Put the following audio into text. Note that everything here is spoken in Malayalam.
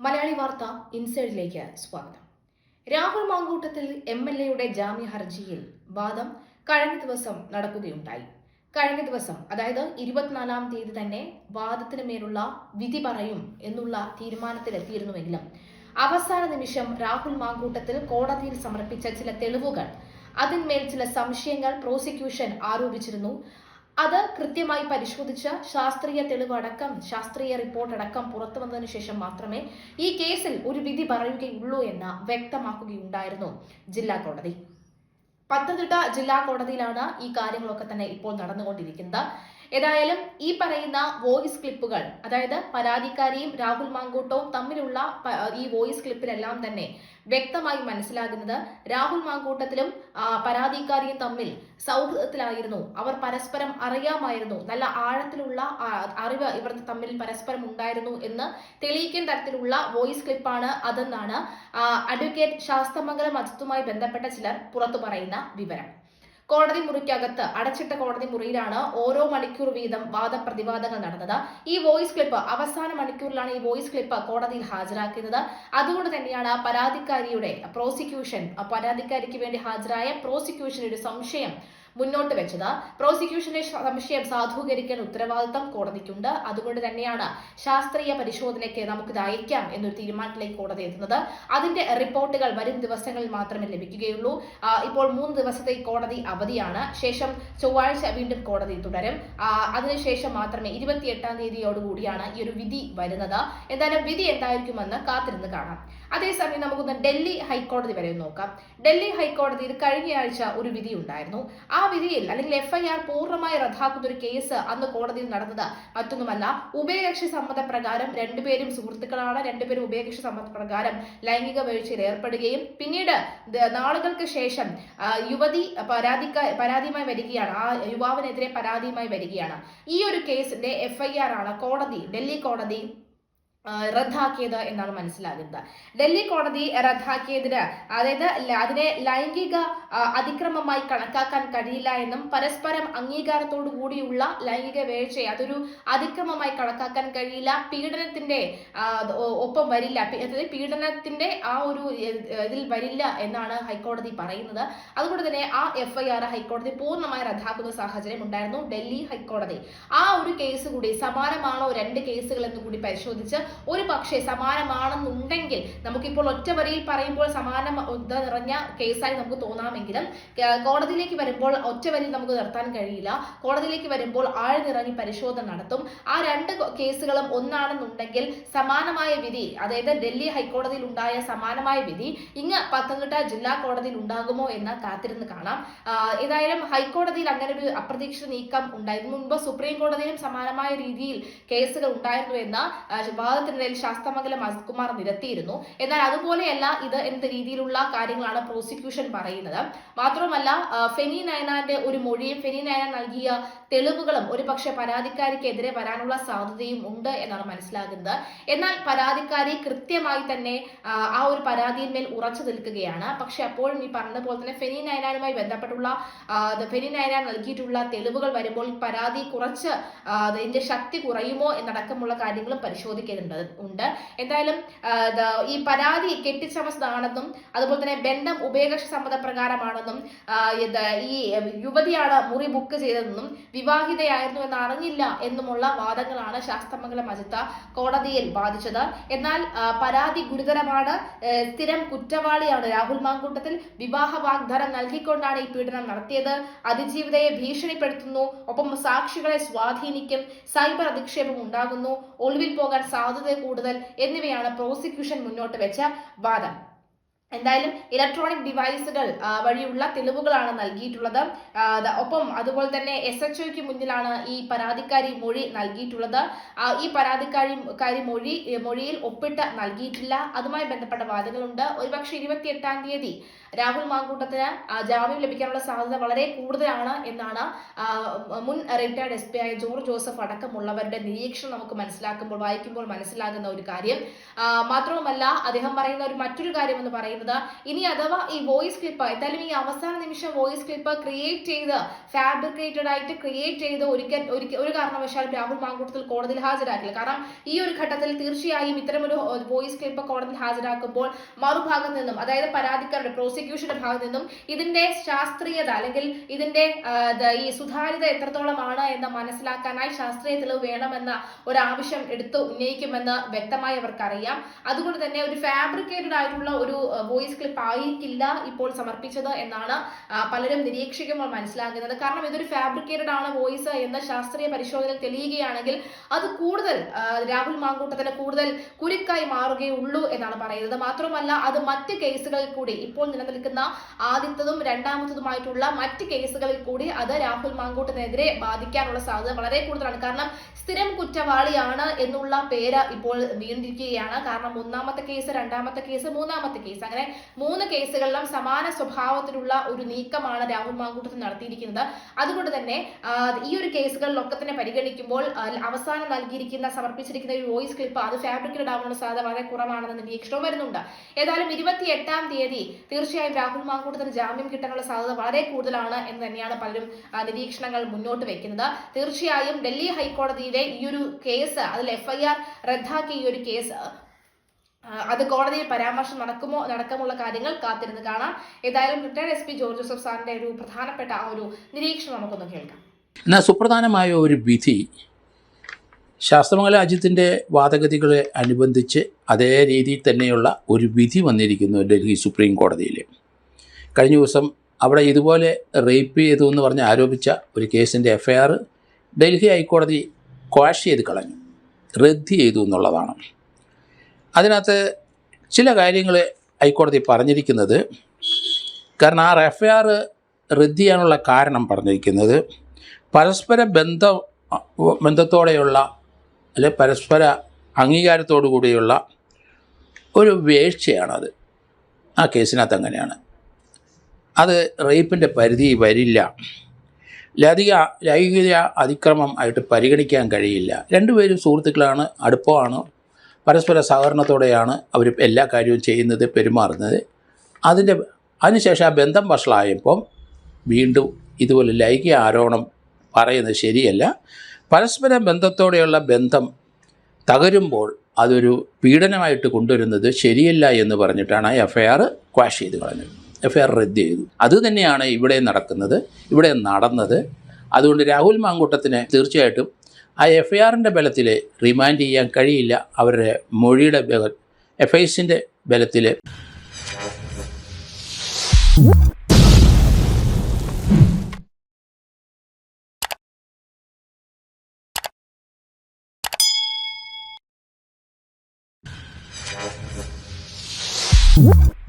മലയാളി വാർത്ത ഇൻസൈഡിലേക്ക് സ്വാഗതം. രാഹുൽ മാങ്കൂട്ടത്തിൽ MLA ജാമ്യ ഹർജിയിൽ വാദം കഴിഞ്ഞ ദിവസം നടക്കുകയുണ്ടായി. കഴിഞ്ഞ ദിവസം അതായത് 24-ാം തീയതി തന്നെ വാദത്തിന് മേലുള്ള വിധി പറയും എന്നുള്ള തീരുമാനത്തിലെത്തിയിരുന്നുവെങ്കിലും അവസാന നിമിഷം രാഹുൽ മാങ്കൂട്ടത്തിൽ കോടതിയിൽ സമർപ്പിച്ച ചില തെളിവുകൾ, അതിന്മേൽ ചില സംശയങ്ങൾ പ്രോസിക്യൂഷൻ ആരോപിച്ചിരുന്നു. അത് കൃത്യമായി പരിശോധിച്ച് ശാസ്ത്രീയ തെളിവ് അടക്കം ശാസ്ത്രീയ റിപ്പോർട്ട് അടക്കം പുറത്തു വന്നതിന് ശേഷം മാത്രമേ ഈ കേസിൽ ഒരു വിധി പറയുകയുള്ളൂ എന്ന് വ്യക്തമാക്കുകയുണ്ടായിരുന്നു ജില്ലാ കോടതി. പത്തനംതിട്ട ജില്ലാ കോടതിയിലാണ് ഈ കാര്യങ്ങളൊക്കെ തന്നെ ഇപ്പോൾ നടന്നുകൊണ്ടിരിക്കുന്നത്. ഏതായാലും ഈ പറയുന്ന വോയിസ് ക്ലിപ്പുകൾ, അതായത് പരാതിക്കാരിയും രാഹുൽ മാങ്കൂട്ടവും തമ്മിലുള്ള ഈ വോയിസ് ക്ലിപ്പിലെല്ലാം തന്നെ വ്യക്തമായി മനസ്സിലാകുന്നത് രാഹുൽ മാങ്കൂട്ടത്തിലും പരാതിക്കാരിയും തമ്മിൽ സൗഹൃദത്തിലായിരുന്നു. അവർ പരസ്പരം അറിയാമായിരുന്നു, നല്ല ആഴത്തിലുള്ള അറിവ് ഇവർ തമ്മിൽ പരസ്പരം ഉണ്ടായിരുന്നു എന്ന് തെളിയിക്കുന്ന തരത്തിലുള്ള വോയിസ് ക്ലിപ്പാണ് അതെന്നാണ് അഡ്വക്കേറ്റ് ശാസ്തമംഗലം അജിത്തുമായി ബന്ധപ്പെട്ട ചിലർ പുറത്തു പറയുന്ന വിവരം. കോടതി മുറിക്കകത്ത് അടച്ചിട്ട കോടതി മുറിയിലാണ് ഓരോ മണിക്കൂർ വീതം വാദപ്രതിവാദങ്ങൾ നടന്നത്. ഈ വോയിസ് ക്ലിപ്പ് അവസാന മണിക്കൂറിലാണ് ഈ വോയിസ് ക്ലിപ്പ് കോടതിയിൽ ഹാജരാക്കുന്നത്. അതുകൊണ്ട് തന്നെയാണ് പരാതിക്കാരിക്ക് വേണ്ടി ഹാജരായ പ്രോസിക്യൂഷന്റെ സംശയം മുന്നോട്ട് വെച്ചത്. പ്രോസിക്യൂഷന്റെ സംശയം സാധൂകരിക്കാൻ ഉത്തരവാദിത്തം കോടതിക്കുണ്ട്. അതുകൊണ്ട് തന്നെയാണ് ശാസ്ത്രീയ പരിശോധനയ്ക്ക് നമുക്കിത് അയക്കാം എന്നൊരു തീരുമാനത്തിലേക്ക് കോടതി എത്തുന്നത്. അതിന്റെ റിപ്പോർട്ടുകൾ വരും ദിവസങ്ങളിൽ മാത്രമേ ലഭിക്കുകയുള്ളൂ. ഇപ്പോൾ 3 ദിവസത്തെ കോടതി അവധിയാണ്. ശേഷം ചൊവ്വാഴ്ച വീണ്ടും കോടതി തുടരും. അതിനുശേഷം മാത്രമേ 28-ാം തീയതിയോടുകൂടിയാണ് ഈ ഒരു വിധി വരുന്നത്. എന്തായാലും വിധി എന്തായിരിക്കുമെന്ന് കാത്തിരുന്ന് കാണാം. അതേസമയം നമുക്കൊന്ന് ഡൽഹി ഹൈക്കോടതി വരെ നോക്കാം. ഡൽഹി ഹൈക്കോടതിയിൽ കഴിഞ്ഞയാഴ്ച ഒരു വിധി ഉണ്ടായിരുന്നു. ആ വിധിയിൽ അല്ലെങ്കിൽ FIR പൂർണ്ണമായി റദ്ദാക്കുന്ന ഒരു കേസ് അന്ന് കോടതിയിൽ നടന്നത് മറ്റൊന്നുമല്ല, ഉഭയകക്ഷി സമ്മതപ്രകാരം രണ്ടുപേരും സുഹൃത്തുക്കളാണ്, രണ്ടുപേരും ഉഭയകക്ഷി സമ്മതപ്രകാരം ലൈംഗിക വീഴ്ചയിൽ ഏർപ്പെടുകയും പിന്നീട് നാളുകൾക്ക് ശേഷം യുവതി പരാതിയുമായി വരികയാണ്. ആ യുവാവിനെതിരെ പരാതിയുമായി വരികയാണ്. ഈ ഒരു കേസിന്റെ FIR ആണ് ഡൽഹി കോടതി റദ്ദാക്കിയത് എന്നാണ് മനസ്സിലാകുന്നത്. ഡൽഹി കോടതി റദ്ദാക്കിയതിന്, അതായത് അതിനെ ലൈംഗിക അതിക്രമമായി കണക്കാക്കാൻ കഴിയില്ല എന്നും പരസ്പരം അംഗീകാരത്തോടു കൂടിയുള്ള ലൈംഗിക വീഴ്ചയെ അതൊരു അതിക്രമമായി കണക്കാക്കാൻ കഴിയില്ല, പീഡനത്തിന്റെ ഒപ്പം വരില്ല, പീഡനത്തിന്റെ ആ ഒരു ഇതിൽ വരില്ല എന്നാണ് ഹൈക്കോടതി പറയുന്നത്. അതുകൊണ്ട് തന്നെ ആ FIR ഹൈക്കോടതി പൂർണ്ണമായി റദ്ദാക്കുന്ന സാഹചര്യം ഉണ്ടായിരുന്നു ഡൽഹി ഹൈക്കോടതി. ആ ഒരു കേസ് കൂടി സമാനമാണോ 2 കേസുകൾ എന്ന് കൂടി പരിശോധിച്ച് ഒരു പക്ഷേ സമാനമാണെന്നുണ്ടെങ്കിൽ, നമുക്കിപ്പോൾ ഒറ്റ വരിയിൽ പറയുമ്പോൾ സമാനം നിറഞ്ഞ കേസായി നമുക്ക് തോന്നാമെങ്കിലും കോടതിയിലേക്ക് വരുമ്പോൾ ഒറ്റ വരിയിൽ നമുക്ക് നിർത്താൻ കഴിയില്ല. കോടതിയിലേക്ക് വരുമ്പോൾ ആഴ്ന്നിറങ്ങി പരിശോധന നടത്തും. ആ 2 കേസുകളും ഒന്നാണെന്നുണ്ടെങ്കിൽ സമാനമായ വിധി, അതായത് ഡൽഹി ഹൈക്കോടതിയിൽ ഉണ്ടായ സമാനമായ വിധി ഇങ്ങ് പത്തനംതിട്ട ജില്ലാ കോടതിയിൽ ഉണ്ടാകുമോ എന്ന് കാത്തിരുന്ന് കാണാം. ഏതായാലും ഹൈക്കോടതിയിൽ അങ്ങനെ ഒരു അപ്രതീക്ഷിത നീക്കം ഉണ്ടായിരുന്നു. മുൻപ് സുപ്രീം കോടതിയിലും സമാനമായ രീതിയിൽ കേസുകൾ ഉണ്ടായിരുന്നു എന്ന വാദത്തിനിടയിൽ ശാസ്തമംഗലം അജിത്കുമാർ നിരത്തിയിരുന്നു. എന്നാൽ അതുപോലെയല്ല ഇത് എന്ത് രീതിയിലുള്ള കാര്യങ്ങളാണ് പ്രോസിക്യൂഷൻ പറയുന്നത്. മാത്രമല്ല ഫെനി നയനാന്റെ ഒരു മൊഴിയും ഫെനി നയന നൽകിയ തെളിവുകളും ഒരു പക്ഷെ പരാതിക്കാരിക്കെതിരെ വരാനുള്ള സാധ്യതയും ഉണ്ട് എന്നാണ് മനസ്സിലാകുന്നത്. എന്നാൽ പരാതിക്കാരി കൃത്യമായി തന്നെ ആ ഒരു പരാതിയിന്മേൽ ഉറച്ചു നിൽക്കുകയാണ്. പക്ഷെ അപ്പോഴും ഈ പറഞ്ഞതുപോലെ തന്നെ ഫെനി നയനാനുമായി ബന്ധപ്പെട്ടുള്ള ഫെനി നയന നൽകിയിട്ടുള്ള തെളിവുകൾ വരുമ്പോൾ പരാതി കുറച്ച് ഇതിന്റെ ശക്തി കുറയുമോ എന്നടക്കമുള്ള കാര്യങ്ങളും പരിശോധിക്കേണ്ടതുണ്ട്. എന്തായാലും ഈ പരാതി കെട്ടിച്ചമച്ചതാണെന്നും അതുപോലെ തന്നെ ബന്ധം ഉഭയകക്ഷി സമ്മതപ്രകാരമാണെന്നും ഈ യുവതിയാണ് മുറി ബുക്ക് ചെയ്തതെന്നും വിവാഹിതയായിരുന്നു എന്ന് അറിഞ്ഞില്ല എന്നുമുള്ള വാദങ്ങളാണ് ശാസ്തമംഗലം അജിത്ത കോടതിയിൽ വാദിച്ചത്. എന്നാൽ പരാതി ഗുരുതരമാണ്, സ്ഥിരം കുറ്റവാളിയാണ് രാഹുൽ മാങ്കൂട്ടത്തിൽ, വിവാഹ വാഗ്ദാനം നൽകിക്കൊണ്ടാണ് ഈ പീഡനം നടത്തിയത്, അതിജീവിതയെ ഭീഷണിപ്പെടുത്തുന്നു, ഒപ്പം സാക്ഷികളെ സ്വാധീനിക്കും, സൈബർ അധിക്ഷേപം ഉണ്ടാകുന്നു, ഒളിവിൽ പോകാൻ സാധ്യത കൂടുതൽ എന്നിവയാണ് പ്രോസിക്യൂഷൻ മുന്നോട്ട് വെച്ച വാദം. എന്തായാലും ഇലക്ട്രോണിക് ഡിവൈസുകൾ വഴിയുള്ള തെളിവുകളാണ് നൽകിയിട്ടുള്ളത്. ഒപ്പം അതുപോലെ തന്നെ SHOയ്ക്ക് മുന്നിലാണ് ഈ പരാതിക്കാരി മൊഴി നൽകിയിട്ടുള്ളത്. ഈ പരാതിക്കാരി മൊഴിയിൽ ഒപ്പിട്ട് നൽകിയിട്ടില്ല. അതുമായി ബന്ധപ്പെട്ട വാദങ്ങളുണ്ട്. ഒരുപക്ഷെ 28-ാം തീയതി രാഹുൽ മാങ്കൂട്ടത്തിന് ജാമ്യം ലഭിക്കാനുള്ള സാധ്യത വളരെ കൂടുതലാണ് എന്നാണ് മുൻ റിട്ടയർഡ് SP ആയ ജോർജ് ജോസഫ് അടക്കമുള്ളവരുടെ നിരീക്ഷണം നമുക്ക് വായിക്കുമ്പോൾ മനസ്സിലാകുന്ന ഒരു കാര്യം. മാത്രവുമല്ല അദ്ദേഹം പറയുന്ന മറ്റൊരു കാര്യം എന്ന് പറയുന്നത് പറയുന്നത്. ഇനി അഥവാ ഈ വോയിസ് ക്ലിപ്പ് എന്തായാലും ഈ അവസാന നിമിഷം വോയിസ് ക്ലിപ്പ് ക്രിയേറ്റ് ചെയ്ത് ഫാബ്രിക്കേറ്റഡ് ആയിട്ട് ക്രിയേറ്റ് ചെയ്ത് ഒരു കാരണവശാലും രാഹുൽ മാങ്കൂട്ടത്തിൽ കോടതിയിൽ ഹാജരാക്കില്ല. കാരണം ഈ ഒരു ഘട്ടത്തിൽ തീർച്ചയായും ഇത്തരമൊരു വോയിസ് ക്ലിപ്പ് കോടതിയിൽ ഹാജരാക്കുമ്പോൾ മറുഭാഗത്ത് നിന്നും, അതായത് പരാതിക്കാരുടെ പ്രോസിക്യൂഷന്റെ ഭാഗത്ത് നിന്നും ഇതിന്റെ ശാസ്ത്രീയത അല്ലെങ്കിൽ ഇതിന്റെ ഈ സുതാര്യത എത്രത്തോളമാണ് എന്ന് മനസ്സിലാക്കാനായി ശാസ്ത്രീയ തെളിവ് വേണമെന്ന ഒരു ആവശ്യം എടുത്ത് ഉന്നയിക്കുമെന്ന് വ്യക്തമായി അവർക്കറിയാം. അതുകൊണ്ട് തന്നെ ഒരു ഫാബ്രിക്കേറ്റഡ് ആയിട്ടുള്ള ഒരു വോയിസ് ക്ലിപ്പ് ആയിരിക്കില്ല ഇപ്പോൾ സമർപ്പിച്ചത് എന്നാണ് പലരും നിരീക്ഷിക്കുമ്പോൾ മനസ്സിലാക്കുന്നത്. കാരണം ഇതൊരു ഫാബ്രിക്കേറ്റഡ് ആണ് വോയിസ് എന്ന് ശാസ്ത്രീയ പരിശോധനയിൽ തെളിയുകയാണെങ്കിൽ അത് കൂടുതൽ രാഹുൽ മാങ്കൂട്ടത്തിന് കൂടുതൽ കുരുക്കായി മാറുകയുള്ളൂ എന്നാണ് പറയുന്നത്. മാത്രമല്ല അത് മറ്റ് കേസുകളിൽ കൂടി, ഇപ്പോൾ നിലനിൽക്കുന്ന ആദ്യത്തതും രണ്ടാമത്തതുമായിട്ടുള്ള മറ്റ് കേസുകളിൽ കൂടി അത് രാഹുൽ മാങ്കൂട്ടത്തിനെതിരെ ബാധിക്കാനുള്ള സാധ്യത വളരെ കൂടുതലാണ്. കാരണം സ്ഥിരം കുറ്റവാളിയാണ് എന്നുള്ള പേര് ഇപ്പോൾ വീണ്ടിരിക്കുകയാണ്. കാരണം ഒന്നാമത്തെ കേസ്, രണ്ടാമത്തെ കേസ്, മൂന്നാമത്തെ കേസ്, അങ്ങനെ 3 കേസുകളിലും സമാന സ്വഭാവത്തിലുള്ള ഒരു നീക്കമാണ് രാഹുൽ മാങ്കൂട്ടത്തിൽ നടത്തിയിരിക്കുന്നത്. അതുകൊണ്ട് തന്നെ ഈ ഒരു കേസുകളിലൊക്കെ തന്നെ പരിഗണിക്കുമ്പോൾ അവസാനം സമർപ്പിച്ചിരിക്കുന്ന ഒരു വോയിസ് ക്ലിപ്പ് അത് ഫാബ്രിക്കേറ്റഡ് ആവാനുള്ള സാധ്യത വളരെ കുറവാണെന്ന് നിരീക്ഷണവും വരുന്നുണ്ട്. ഏതായാലും 28-ാം തീയതി തീർച്ചയായും രാഹുൽ മാങ്കൂട്ടത്തിന് ജാമ്യം കിട്ടാനുള്ള സാധ്യത വളരെ കൂടുതലാണ് എന്ന് തന്നെയാണ് പലരും നിരീക്ഷണങ്ങൾ മുന്നോട്ട് വെക്കുന്നത്. തീർച്ചയായും ഡൽഹി ഹൈക്കോടതിയിലെ ഈ ഒരു കേസ്, അതിൽ FIR റദ്ദാക്കിയ ഈ ഒരു കേസ് അത് കോടതിയിൽ പരാമർശം നടക്കമുള്ള കാര്യങ്ങൾ കാത്തിരുന്ന് കാണാം. ഏതായാലും റിട്ടയർഡ് SP ജോർജ് ജോസഫ് സാറിന്റെ ഒരു പ്രധാനപ്പെട്ട ആ ഒരു നിരീക്ഷണം നമുക്കൊന്ന് കേൾക്കാം. എന്നാൽ സുപ്രധാനമായ ഒരു വിധി ശാസ്ത്രമംഗലം അജിത്തിൻ്റെ വാദഗതികളെ അനുബന്ധിച്ച് അതേ രീതിയിൽ തന്നെയുള്ള ഒരു വിധി വന്നിരിക്കുന്നു ഡൽഹി സുപ്രീം കോടതിയിൽ. കഴിഞ്ഞ ദിവസം അവിടെ ഇതുപോലെ റേപ്പ് ചെയ്തു എന്ന് പറഞ്ഞ് ആരോപിച്ച ഒരു കേസിൻ്റെ FIR ഡൽഹി ഹൈക്കോടതി ക്വാഷ് ചെയ്ത് കളഞ്ഞു, റദ്ദ് ചെയ്തു എന്നുള്ളതാണ്. അതിനകത്ത് ചില കാര്യങ്ങൾ ഹൈക്കോടതി പറഞ്ഞിരിക്കുന്നത്, കാരണം ആ FIR റദ്ദ് ചെയ്യാനുള്ള കാരണം പറഞ്ഞിരിക്കുന്നത് പരസ്പര ബന്ധത്തോടെയുള്ള അല്ലെ പരസ്പര അംഗീകാരത്തോടു കൂടിയുള്ള ഒരു വീഴ്ചയാണത്. ആ കേസിനകത്ത് അങ്ങനെയാണ്. അത് റേപ്പിൻ്റെ പരിധി വരില്ല, ലൈംഗിക അതിക്രമം ആയിട്ട് പരിഗണിക്കാൻ കഴിയില്ല. രണ്ടുപേരും സുഹൃത്തുക്കളാണ്, അടുപ്പമാണ്, പരസ്പര സഹകരണത്തോടെയാണ് അവർ എല്ലാ കാര്യവും ചെയ്യുന്നത്, പെരുമാറുന്നത്. അതിനുശേഷം ആ ബന്ധം വഷളായപ്പം വീണ്ടും ഇതുപോലെ ലൈംഗിക ആരോപണം പറയുന്നത് ശരിയല്ല. പരസ്പര ബന്ധത്തോടെയുള്ള ബന്ധം തകരുമ്പോൾ അതൊരു പീഡനമായിട്ട് കൊണ്ടുവരുന്നത് ശരിയല്ല എന്ന് പറഞ്ഞിട്ടാണ് FIR ക്വാഷ് ചെയ്ത് കളഞ്ഞത്, FIR റദ്ദ് ചെയ്തു. അതുതന്നെയാണ് ഇവിടെ നടന്നത്. അതുകൊണ്ട് രാഹുൽ മാങ്കൂട്ടത്തിന് തീർച്ചയായിട്ടും ആ FIRൻ്റെ ബലത്തിൽ റിമാൻഡ് ചെയ്യാൻ കഴിയില്ല. അവരുടെ മൊഴിയുടെ FISൻ്റെ ബലത്തിൽ you